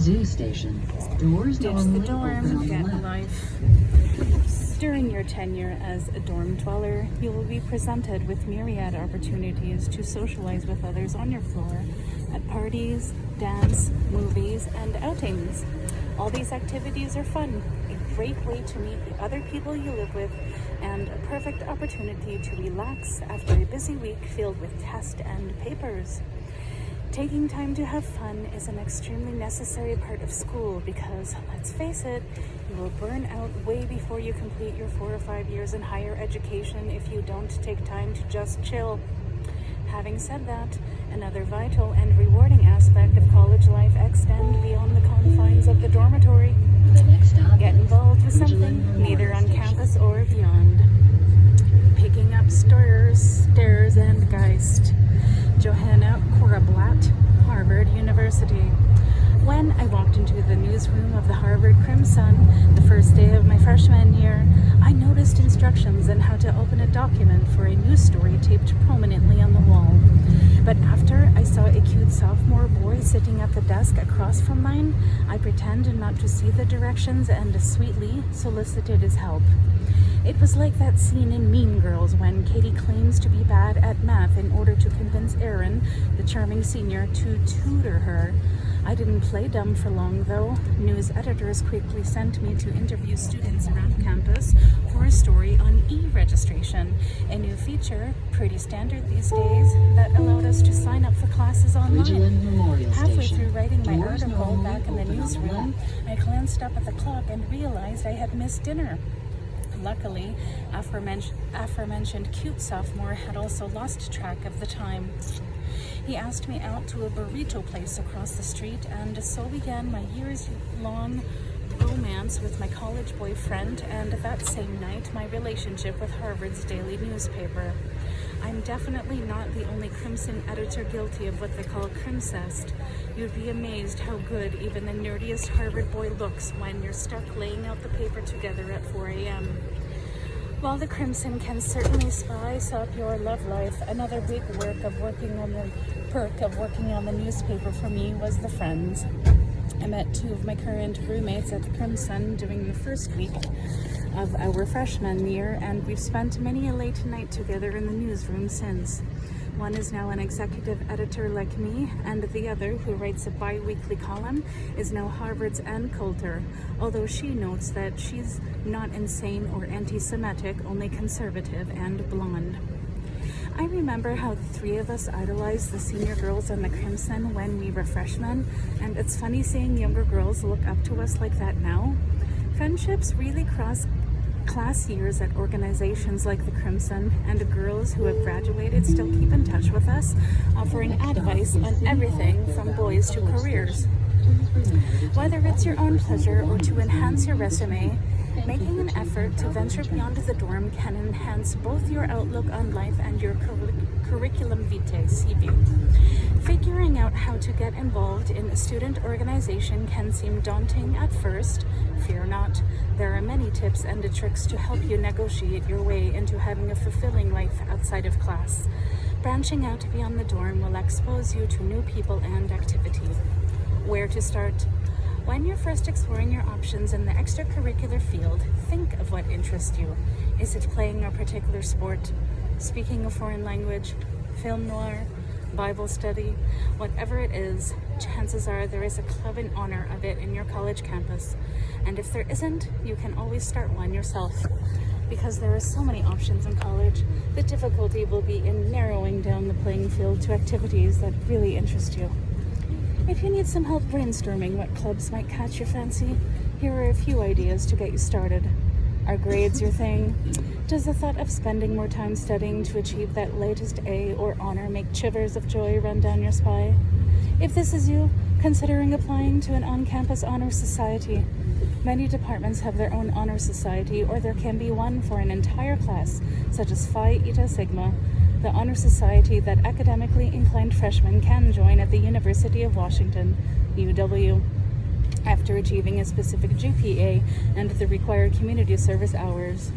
Zoo Station. Doors Ditch the normally dorm, open on get the a left. life. During your tenure as a dorm dweller, you will be presented with myriad opportunities to socialize with others on your floor at parties, dance, movies, and outings. All these activities are fun, a great way to meet the other people you live with, and a perfect opportunity to relax after a busy week filled with tests and papers. Taking time to have fun is an extremely necessary part of school because, let's face it, you will burn out way before you complete your 4 or 5 years in higher education if you don't take time to just chill. Having said that, another vital and rewarding aspect of college life extends beyond the confines of the dormitory. The next stop Get is involved with Ridgeland something, Memorial neither on Station. campus or beyond. Picking up stairs, and Geist. Johanna Korablatt, Harvard University. When I walked into the newsroom of the Harvard Crimson the first day of my freshman year, I noticed instructions on how to open a document for a news story taped prominently on the wall. But after I saw a cute sophomore boy sitting at the desk across from mine, I pretended not to see the directions and sweetly solicited his help. It was like that scene in Mean Girls when Katie claims to be bad at math in order to convince Aaron, the charming senior, to tutor her. I didn't play dumb for long though. News editors quickly sent me to interview students around campus for a story on e-registration, a new feature, pretty standard these days, that allowed us to sign up for classes online. Ridgeland Memorial Halfway Station. through writing my Doors article normally back in the open on the newsroom, left. I glanced up at the clock and realized I had missed dinner. Luckily, aforementioned cute sophomore had also lost track of the time. He asked me out to a burrito place across the street, and so began my years-long romance with my college boyfriend, and that same night, my relationship with Harvard's daily newspaper. I'm definitely not the only Crimson editor guilty of what they call crimcest. You'd be amazed how good even the nerdiest Harvard boy looks when you're stuck laying out the paper together at 4 a.m. While the Crimson can certainly spice up your love life, another big perk of working on the newspaper for me was the friends. I met 2 of my current roommates at the Crimson during the first week of our freshman year, and we've spent many a late night together in the newsroom since. One is now an executive editor like me, and the other, who writes a bi-weekly column, is now Harvard's Ann Coulter, although she notes that she's not insane or anti-Semitic, only conservative and blonde. I remember how the 3 of us idolized the senior girls on the Crimson when we were freshmen, and it's funny seeing younger girls look up to us like that now. Friendships really cross class years at organizations like the Crimson, and the girls who have graduated still keep in touch with us, offering advice on everything from boys to careers. Whether it's your own pleasure or to enhance your resume, making an effort to venture beyond the dorm can enhance both your outlook on life and your curriculum vitae (CV). Figuring out how to get involved in a student organization can seem daunting at first. Fear not. There are many tips and tricks to help you negotiate your way into having a fulfilling life outside of class. Branching out beyond the dorm will expose you to new people and activities. Where to start? When you're first exploring your options in the extracurricular field, think of what interests you. Is it playing a particular sport, speaking a foreign language, film noir, Bible study? Whatever it is, chances are there is a club in honor of it in your college campus. And if there isn't, you can always start one yourself. Because there are so many options in college, the difficulty will be in narrowing down the playing field to activities that really interest you. If you need some help brainstorming what clubs might catch your fancy, here are a few ideas to get you started. Are grades your thing? Does the thought of spending more time studying to achieve that latest A or honor make shivers of joy run down your spine? If this is you, considering applying to an on-campus honor society. Many departments have their own honor society, or there can be one for an entire class, such as Phi Eta Sigma, the honor society that academically inclined freshmen can join at the University of Washington, UW, after achieving a specific GPA and the required community service hours.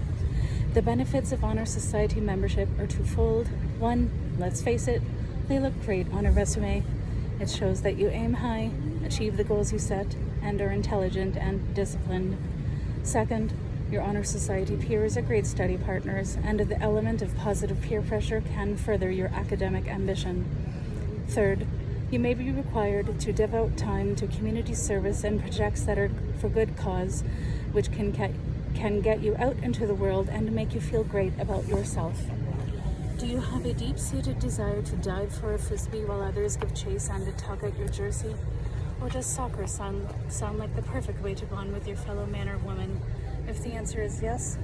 The benefits of honor society membership are twofold. 1, let's face it, they look great on a resume. It shows that you aim high, achieve the goals you set, and are intelligent and disciplined. Second, your honor society peers are great study partners, and the element of positive peer pressure can further your academic ambition. Third, you may be required to devote time to community service and projects that are for good cause, which can get you out into the world and make you feel great about yourself. Do you have a deep-seated desire to dive for a frisbee while others give chase and a tug at your jersey? Or does soccer sound like the perfect way to bond with your fellow man or woman? If the answer is yes,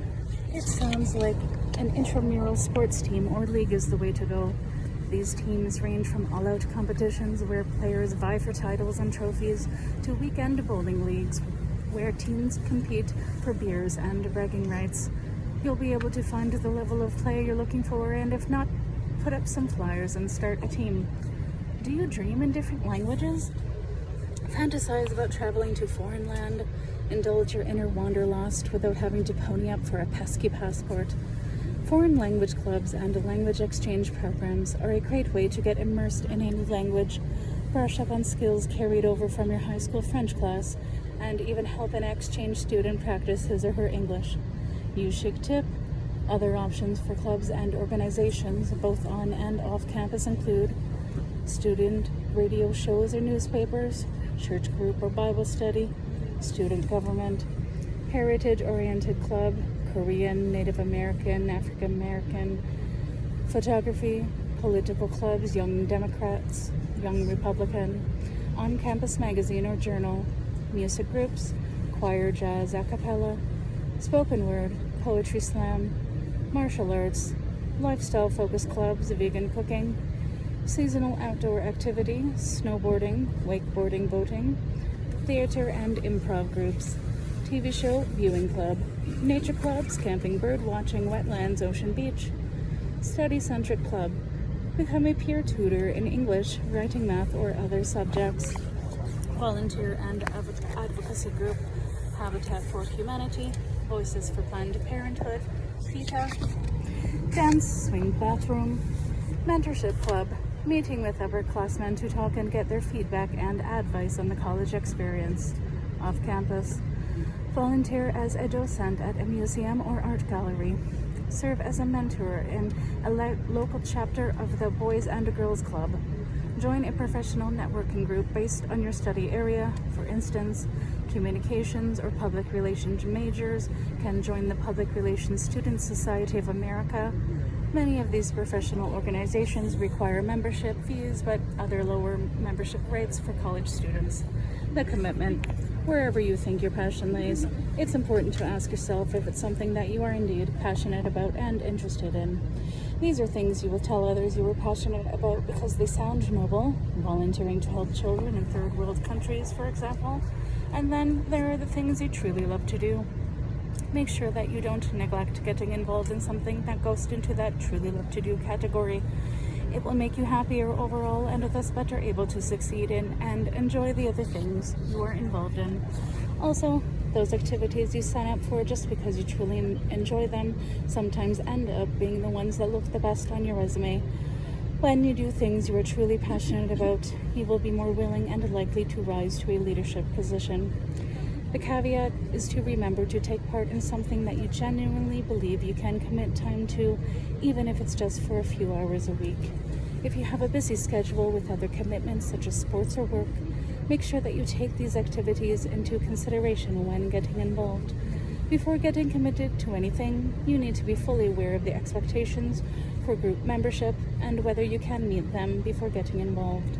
it sounds like an intramural sports team or league is the way to go. These teams range from all-out competitions where players vie for titles and trophies to weekend bowling leagues where teams compete for beers and bragging rights. You'll be able to find the level of play you're looking for, and if not, put up some flyers and start a team. Do you dream in different languages? Fantasize about traveling to foreign land? Indulge your inner wanderlust without having to pony up for a pesky passport? Foreign language clubs and language exchange programs are a great way to get immersed in a new language, brush up on skills carried over from your high school French class, and even help an exchange student practice his or her English. Use Chic Tip. Other options for clubs and organizations, both on and off campus, include student radio shows or newspapers, church group or Bible study, student government, heritage-oriented club, Korean, Native American, African American, photography, political clubs, Young Democrats, Young Republican, on-campus magazine or journal, music groups, choir, jazz, a cappella, spoken word, poetry slam, martial arts, lifestyle-focused clubs, vegan cooking, seasonal outdoor activities, snowboarding, wakeboarding, boating, theater and improv groups, TV show, viewing club, nature clubs, camping, bird watching, wetlands, ocean, beach, study-centric club, become a peer tutor in English, writing, math, or other subjects, volunteer and advocacy group, Habitat for Humanity, Voices for Planned Parenthood, PETA, dance, swing bathroom, mentorship club, meeting with upperclassmen to talk and get their feedback and advice on the college experience, off campus, volunteer as a docent at a museum or art gallery, serve as a mentor in a local chapter of the Boys and Girls Club, join a professional networking group based on your study area. For instance, communications or public relations majors can join the Public Relations Student Society of America. Many of these professional organizations require membership fees, but other lower membership rates for college students. The commitment. Wherever you think your passion lays, it's important to ask yourself if it's something that you are indeed passionate about and interested in. These are things you will tell others you are passionate about because they sound noble, volunteering to help children in third world countries, for example. And then there are the things you truly love to do. Make sure that you don't neglect getting involved in something that goes into that truly love to do category. It will make you happier overall and thus better able to succeed in and enjoy the other things you are involved in. Also, those activities you sign up for just because you truly enjoy them sometimes end up being the ones that look the best on your resume. When you do things you are truly passionate about, you will be more willing and likely to rise to a leadership position. The caveat is to remember to take part in something that you genuinely believe you can commit time to, even if it's just for a few hours a week. If you have a busy schedule with other commitments such as sports or work, make sure that you take these activities into consideration when getting involved. Before getting committed to anything, you need to be fully aware of the expectations for group membership and whether you can meet them before getting involved.